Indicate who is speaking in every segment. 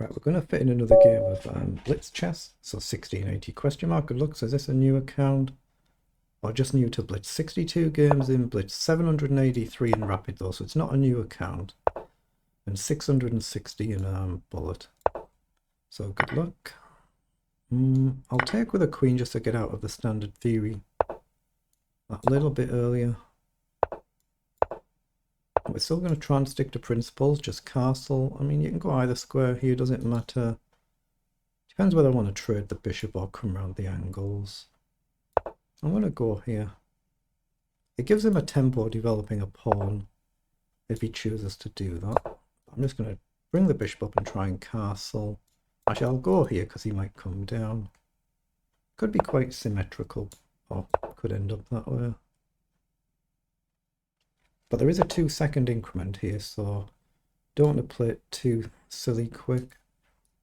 Speaker 1: Right, we're going to fit in another game of blitzchess. So 1680 question mark. Good luck. So is this a new account or just new to blitz? 62 games in blitz, 783 in rapid though, so it's not a new account. And 660 in bullet. So good luck. I'll take with a queen just to get out of the standard theory that little bit earlier. We're still going to try and stick to principles, just castle. I mean, you can go either square here, doesn't matter. Depends whether I want to trade the bishop or come around the angles. I'm going to go here. It gives him a tempo developing a pawn if he chooses to do that. I'm just going to bring the bishop up and try and castle. Actually, I'll go here because he might come down. Could be quite symmetrical, or could end up that way. But there is a 2-second increment here, so don't want to play it too silly quick.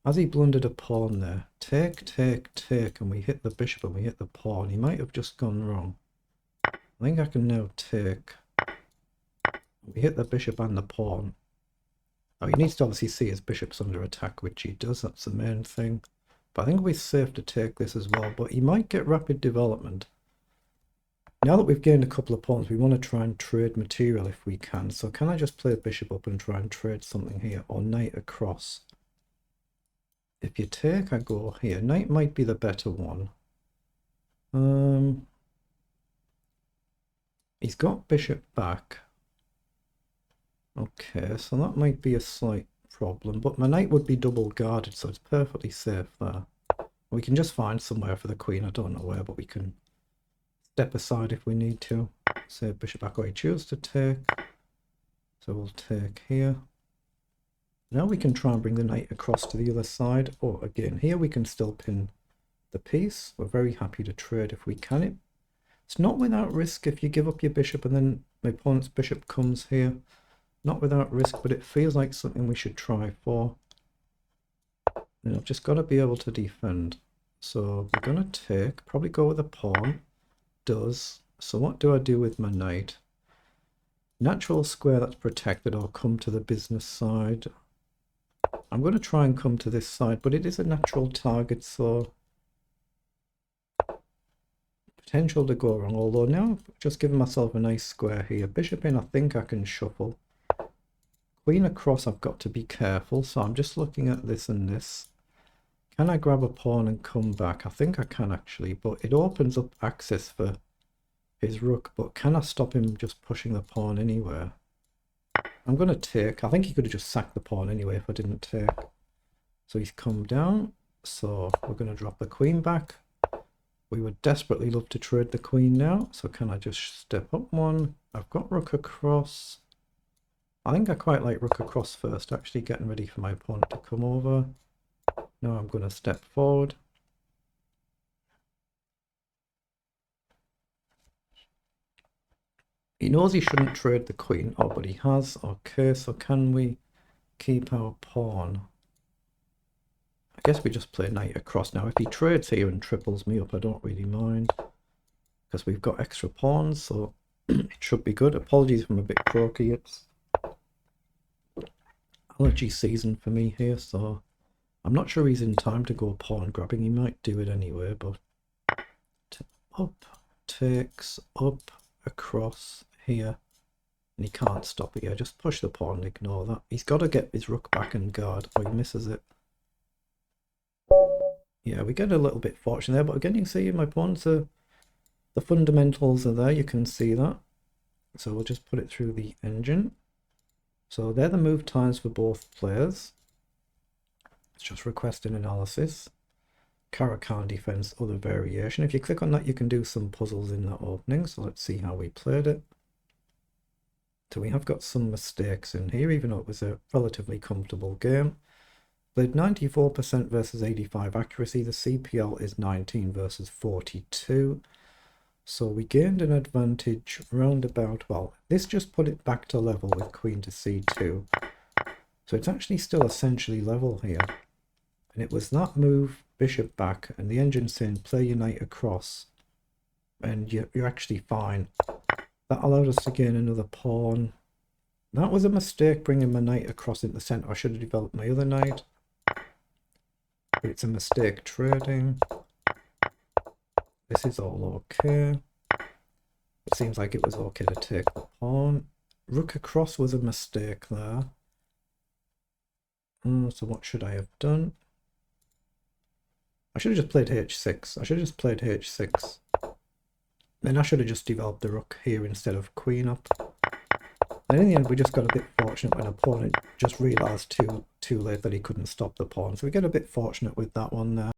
Speaker 1: As he blundered a pawn there, take, take, take, and we hit the bishop and we hit the pawn. He might have just gone wrong. I think I can now take. We hit the bishop and the pawn. Oh, he needs to obviously see his bishop's under attack, which he does, that's the main thing. But I think we're safe to take this as well, but he might get rapid development. Now that we've gained a couple of pawns, we want to try and trade material if we can. So can I just play bishop up and try and trade something here, or knight across? If you take, I go here. Knight might be the better one. He's got bishop back. Okay, so that might be a slight problem, but my knight would be double guarded, so it's perfectly safe there. We can just find somewhere for the queen. I don't know where, but we can step aside if we need to. Say bishop back, or he chooses to take. So we'll take here. Now we can try and bring the knight across to the other side. Or again, here we can still pin the piece. We're very happy to trade if we can. It's not without risk if you give up your bishop and then my opponent's bishop comes here. Not without risk, but it feels like something we should try for. And I've just got to be able to defend. So we're going to take, probably go with a pawn. Does. So what do I do with my knight? Natural square that's protected, or come to the business side. I'm going to try and come to this side, but it is a natural target, so potential to go wrong. Although now I've just given myself a nice square here. Bishop in, I think I can shuffle. Queen across, I've got to be careful, so I'm just looking at this and this. Can I grab a pawn and come back? I think I can actually, but it opens up access for his rook. But can I stop him just pushing the pawn anywhere? I'm going to take. I think he could have just sacked the pawn anyway if I didn't take. So he's come down. So we're going to drop the queen back. We would desperately love to trade the queen now. So can I just step up one? I've got rook across. I think I quite like rook across first, actually getting ready for my opponent to come over. Now I'm going to step forward. He knows he shouldn't trade the queen. Oh, but he has. Okay, so can we keep our pawn? I guess we just play knight across now. If he trades here and triples me up, I don't really mind, because we've got extra pawns, so it should be good. Apologies if I'm a bit croaky. It's allergy season for me here, so I'm not sure he's in time to go pawn grabbing. He might do it anyway, but up, takes, up, across here, and he can't stop it. Yeah, just push the pawn and ignore that. He's got to get his rook back and guard, or he misses it. Yeah, we get a little bit fortunate there, but again, you can see my pawns are, the fundamentals are there, you can see that. So we'll just put it through the engine. So they're the move times for both players. It's just requesting analysis. Caro-Kann defense, other variation. If you click on that, you can do some puzzles in that opening. So let's see how we played it. So we have got some mistakes in here, even though it was a relatively comfortable game. Played 94% versus 85 accuracy. The CPL is 19 versus 42. So we gained an advantage round about, well, this just put it back to level with queen to c2. So it's actually still essentially level here. And it was that move, bishop back, and the engine saying play your knight across, and you're actually fine. That allowed us to gain another pawn. That was a mistake, bringing my knight across in the center. I should have developed my other knight. but it's a mistake trading. This is all okay. It seems like it was okay to take the pawn. Rook across was a mistake there. So what should I have done? I should have just played h6. I should have just played h6. Then I should have just developed the rook here instead of queen up. And in the end, we just got a bit fortunate when opponent just realised too late that he couldn't stop the pawn. So we get a bit fortunate with that one there.